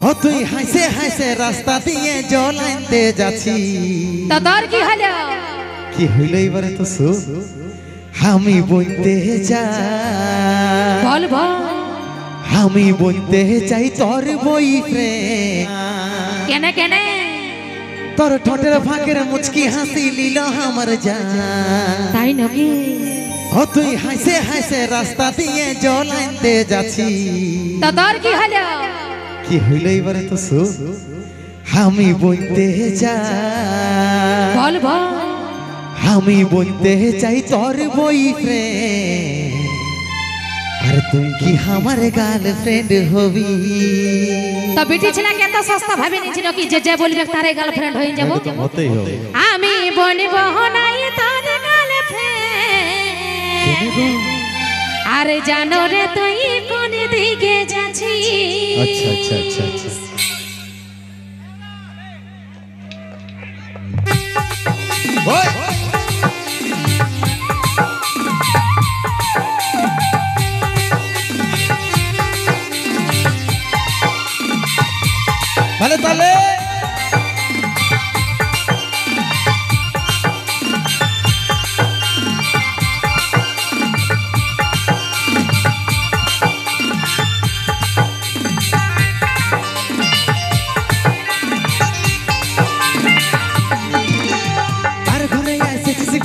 ও তুই হাসে হাসে রাস্তা দিয়ে জল আনতে যাচ্ছি তো তোর কি হলো? কি হইল এবারে তো শুন, আমি বলতে চাই বল বল। আমি বলতে চাই তোর বয়ফ্রেন্ড। কেন কেন? তোর ঠোঁটের ফাঁকের মুচকি হাসি লীল আমার জান। তাই নাকি? ও তুই হাসে হাসে রাস্তা দিয়ে জল আনতে যাচ্ছি তো তোর কি হলো? কি হইল এবারে তো শুন, আমি বলতে চাই বল বল। আমি বলতে চাই তোর বয়ফ্রেন্ড, আর তুই কি আমার গার্লফ্রেন্ড হবি? তো বিটি ছেলে কত সস্তা ভাবে নিছিল কি যে যে বলবে তারে গার্লফ্রেন্ড হয়ে যাব। হতেই হবে। আমি বলবো নাই তোর গার্লফ্রেন্ড। আরে জানো রে তুই কোন দিকে যাচ্ছিস? আচ্ছা আচ্ছা আচ্ছা আচ্ছা। ওই ভালো তাহলে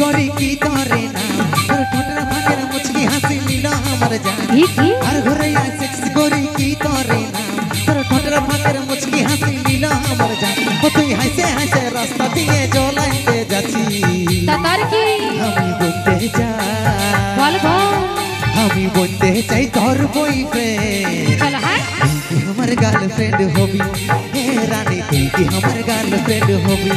গরি কি করে না তোর ঠোঁটের ফাঁকের মুচকি হাসি লীল আমার জান। আর ঘরে সেক্স গরি কি করে না তোর ঠোঁটের ফাঁকের মুচকি হাসি লীল আমার জান। ও তুই হাসে হাসে রাস্তা দিয়ে জল আনতে যাচ্ছি তার কি? আমি বলতে চাই বল বল। আমি বলতে চাই তোর বয়ফ্রেন্ড, চল হাই। তুই কি আমার গার্লফ্রেন্ড হবি? হে রানী তুই কি আমার গার্লফ্রেন্ড হবি?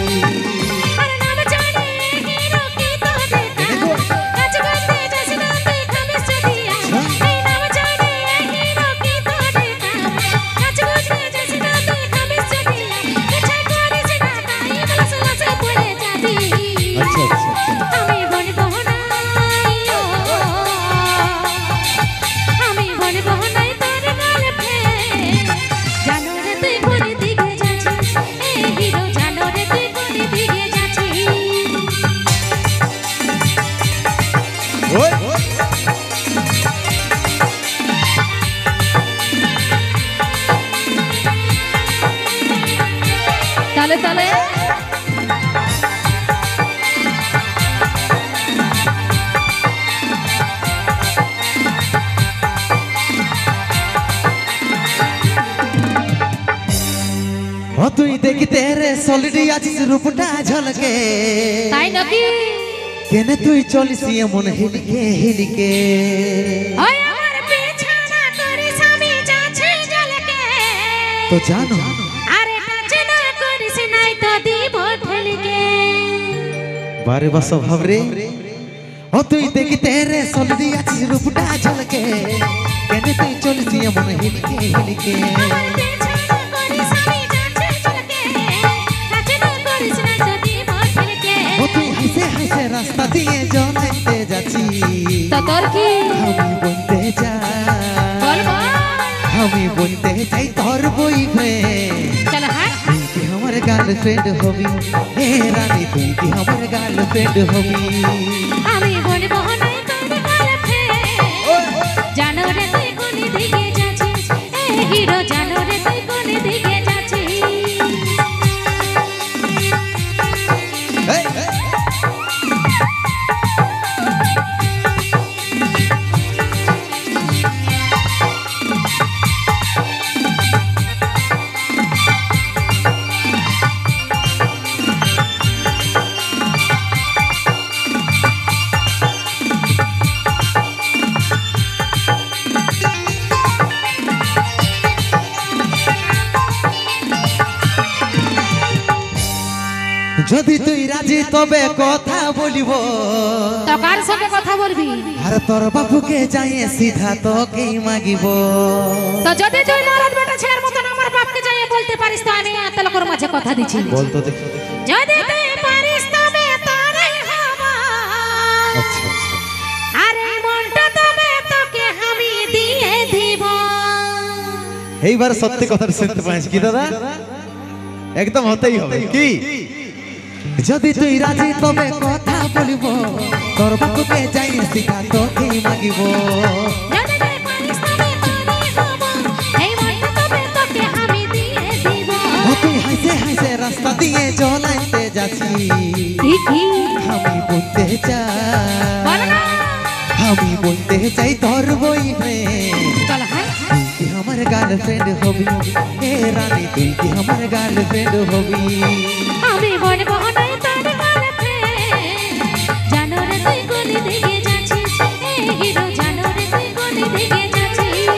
আচ্ছা আচ্ছা আচ্ছা। আমি বলবো নাই আমি বলবো নাই তোর গার্লফ্রেন্ড। জানো রে তুই কোন দিকে যাচ্ছিস? এই হিরো জানো রে তুই কোন দিকে যাচ্ছিস? ওই তালে তালে ও তুই দেখতে রে সলিডি আছিস রূপটা ঝলকে, তাই নাকি? কেন তুই চলিস এমন হেলিকে হেলিকে? ওই আমার বিছানা করিস আমি যাচ্ছি ঝলকে। তো জানো আরে টাচ না করিস নাই তো দিব ঠেলকে। বারে বাস ভাব রে। ও তুই দেখতে রে সলিডি আছিস রূপটা ঝলকে, কেন তুই চলিস এমন হেলিকে হেলিকে? আমার বিছানা করিস আমি যাচ্ছি ঝলকে। টাচ না করিস নাই তো দিব ঠেলকে। ও তুই হাসে হাসে রাস্তা দিয়ে জল আনতে যাচ্ছি তো তোর কি? আমি বলতে চাই বল বল। আমি বলতে চাই তোর বয়ফ্রেন্ড, চল হাই। তুই কি আমার গার্লফ্রেন্ড হবি? হে রানী তুই কি আমার গার্লফ্রেন্ড হবি? আমি বলবো নাই তোর গার্লফ্রেন্ড। জানো রে তুই কোন দিকে যাচ্ছিস? এই হিরো জানো রে তুই কোন দিকে যাচ্ছিস? এই, এই। যদি তুই রাজি তবে কথা বলিব, তো কার সঙ্গে কথা বলবি? আর তোর বাপুকে যাইয়ে সিধা তোকে মাগিব। তো যদি তুই মরদ বেটা ছেলের মতন আমার বাপকে যাইয়ে বলতে পারিস তো আমি এত লোকের মাঝে কথা দিচ্ছি। বলতো দেখি। যদি তুই পারিস তবে তোরই হব। আচ্ছা আচ্ছা। আরে মনটা তবে তোকে আমি দিয়ে দিব। এইবার সত্যি কথা শুনতে পাইস কি দাদা একদম হতেই হবে কি যদি তুই রাজি তবে কথা বলিব তোর বাকুকে যাই শিখা তোকে মাগিব যদি তুই পারিস তবে তোরই হব এই মনটা তবে তোকে আমি দিয়ে দিব তুই হাসে হাসে রাস্তা দিয়ে জ্বলাইতে যাচ্ছি কি আমি বলতে চাই বল না আমি বলতে চাই তোর বয়ফ্রেন্ড চল হ্যাঁ তুই কি আমার গার্লফ্রেন্ড হবি এ রানী তুই কি আমার গার্লফ্রেন্ড হবি আমি বলবো না তোর গার্লফ্রেন্ড জানো রে তুই গলি দিকে যাচ্ছিস এই হিরো জানো রে তুই গলি দিকে যাচ্ছিস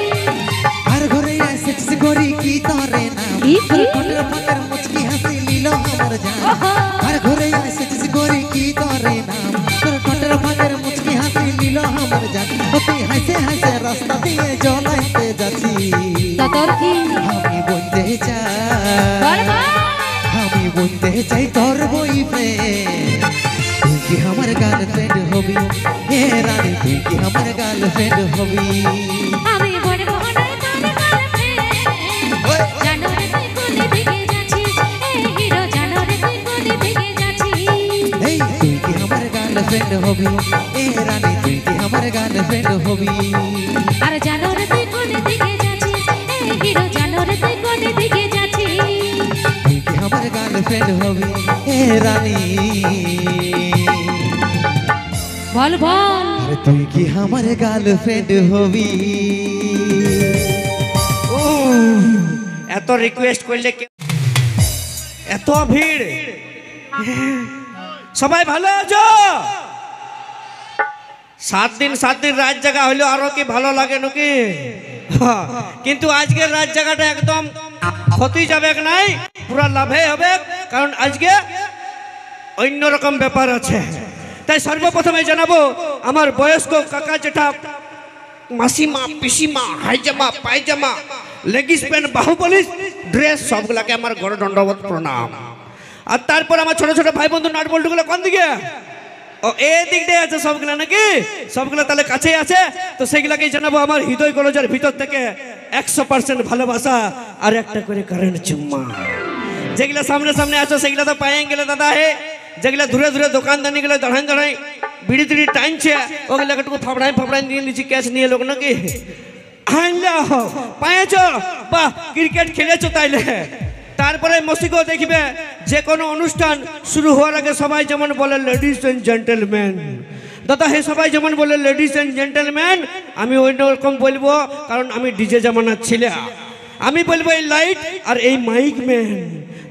আর ঘরে সেক্স করি কি তোরে নাম কি? তোর ঠোঁটের ফাঁকের মুচকি হাসি নীল আমার জান ওহো। আর ঘরে সেক্স করি কি তোরে নাম তোর ঠোঁটের ফাঁকের মুচকি হাসি নীল আমার জান তুই হাসে হাসে রাস্তা দিয়ে জ্বলাইতে যাচ্ছি তো তোর কি আমি বলতে চাই বল বল আমি বলতে চাই তোর বয়ফ্রেন্ড তুই কি আমার গার্লফ্রেন্ড হবি এ রানী তুই কি আমার গার্লফ্রেন্ড হবি আমি বলবো না তোর গার্লফ্রেন্ড জানো রে তুই গলি দিকে যাচ্ছিস এই হিরো জানো রে তুই গলি দিকে যাচ্ছিস এই তুই কি আমার গার্লফ্রেন্ড হবি এ রানী তুই কি আমার গার্লফ্রেন্ড হবি আর জানো রে তুই গলি দিকে যাচ্ছিস এই হিরো জানো রে তুই গলি দিকে যাচ্ছিস তুই কি আমার গার্লফ্রেন্ড হবি এ রানী বল বল আরে তুই কি আমার গার্লফ্রেন্ড হবি এত রিকোয়েস্ট করলে এত ভিড় সবাই ভালো আছো 7 দিন রাত জায়গা হইলো আরো কি ভালো লাগে নাকি কিন্তু আজকের রাত জায়গাটা একদম ক্ষতি যাবে নাই পুরা লাভে হবে কারণ আজকে অন্যরকম ব্যাপার আছে তাই সর্বপ্রথমে জানাবো আমার বয়স্ক কাকা যেটা মাসিমা পিসিমা হাইজামা পায়জামা লেগিস প্যান্ট বাহুবলী ড্রেস সবগুলাকে আমার গড় দণ্ডবত প্রণাম আর তারপর আমার ছোট ছোট ভাই বন্ধু নাট বল্টুগুলো কোন দিকে ও এই দিকটাই আছে সবগুলা নাকি সবগুলো তাহলে কাছেই আছে তো সেগুলাকেই জানাবো আমার হৃদয় কলজের ভিতর থেকে 100% ভালোবাসা আর একটা করে কারেন্ট চুম্মা যেগুলা সামনে সামনে আছো সেগুলা তো পায়ে গেলে দাদা হে যেগুলা দূরে দূরে দোকানদানি গুলো দাঁড়াই দাঁড়াই বিড়ি তিড়ি টাইনছে ওগুলা একটু ফাবড়াই নিয়ে নিচে ক্যাশ নিয়ে লোক নাকি পায়েছ বাহ ক্রিকেট খেলেছো তাইলে তারপরে মসিকো দেখবে যে কোনো অনুষ্ঠান শুরু হওয়ার আগে সবাই যেমন বলে লেডিস এন্ড জেন্টলম্যান দাদা হে সবাই যেমন বলে লেডিস এন্ড জেন্টলম্যান আমি অন্য রকম বলবো কারণ আমি ডিজে জামানার ছেলে আমি বলবো এই লাইট আর এই মাইক ম্যান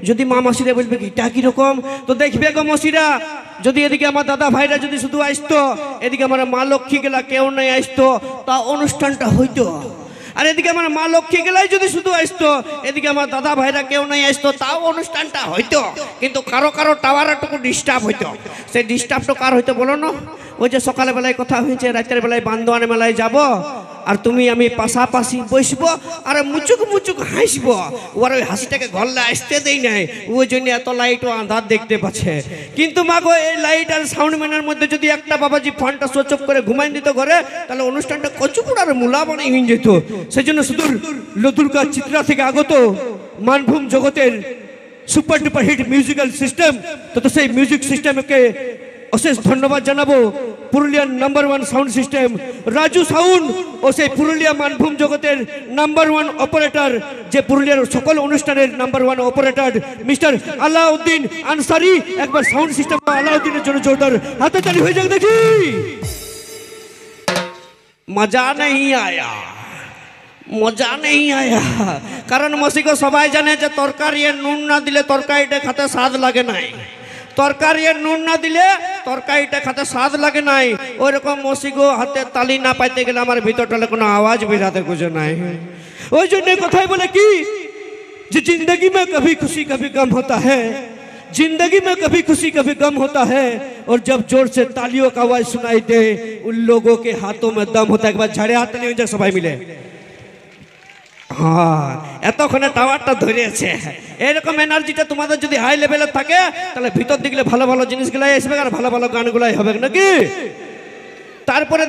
যদি মা মাসিরা বলবে এটা কিরকম তো দেখবে গো মাসিরা যদি এদিকে আমার দাদা ভাইরা যদি শুধু আসতো এদিকে আমার মা লক্ষ্মী গেলা কেউ নাই আসতো তা অনুষ্ঠানটা হইতো আর এদিকে আমার মা লক্ষ্মী গেলাই যদি শুধু আসতো এদিকে আমার দাদা ভাইরা কেউ নাই আসতো তাও অনুষ্ঠানটা হইতো কিন্তু কারো কারো টাওয়ারটুকু ডিস্টার্ব হইতো সেই ডিস্টার্বটা কার হইতো বলো না ওই যে সকালে বেলায় কথা হয়েছে রাতের বেলায় বান্দোয়ান মেলায় যাব আর তুমি আমি পাশাপাশি বসবো আর মুচুক মুচুক হাসবো ওর ওই হাসিটাকে ঘরলে আসতে দেই নাই ওই জন্য এত লাইট ও আন্ধার দেখতে পাচ্ছে কিন্তু মাগো এই লাইট আর সাউন্ড ম্যানের মধ্যে যদি একটা বাবাজি ফোনটা সুইচ অফ করে ঘুমাই দিত ঘরে তাহলে অনুষ্ঠানটা কচুকুড় আর মুলা বানাই হয়ে যেত সেই জন্য সুদূর লতুরকা চিত্রা থেকে আগত মানভূম জগতের super duper hit musical system তো সেই মিউজিক সিস্টেমকে অশেষ ধন্যবাদ জানাবো পুরুলিয়ার #1 সাউন্ড সিস্টেম রাজু সাউন্ড ও সেই পুরুলিয়া মানভূম জগতের #1 অপারেটর যে পুরুলিয়ার সকল অনুষ্ঠানের #1 অপারেটর মিস্টার আলাউদ্দিন আনসারি একবার সাউন্ড সিস্টেম আলাউদ্দিনের জন্য জোরদার হাতে তালি হয়ে যাক দেখি মজা নেই আয়া কারণ মসিকো সবাই জানে যে তরকারি নুন না দিলে তরকারিটা খেতে স্বাদ লাগে নাই তরকারি নুন না দিলে তরকারিটা খেতে স্বাদ লাগে নাই ওইরকম মসিগো হাতে তালি না পাইতে গেলে আমার ভিতরটালে কোনো আওয়াজ বেরাতে খুঁজে নাই ওই জন্য কথাই বলে কি যে जिंदगी में कभी खुशी कभी गम होता है जिंदगी में कभी खुशी कभी गम होता है और जब जोर से तालियों का आवाज सुनाई दे उन लोगों के हाथों में दम होता है एक बार झाड़े हाथ ताली हो सबाई मिले হ্যাঁ এতক্ষণে টাওয়ারটা ধরে আছে এরকম এনার্জিটা তোমাদের যদি হাই লেভেলে থাকে তাহলে ভিতর দিকে ভালো ভালো জিনিসগুলাই আসবে আর ভালো ভালো গানগুলাই হবে নাকি তারপরে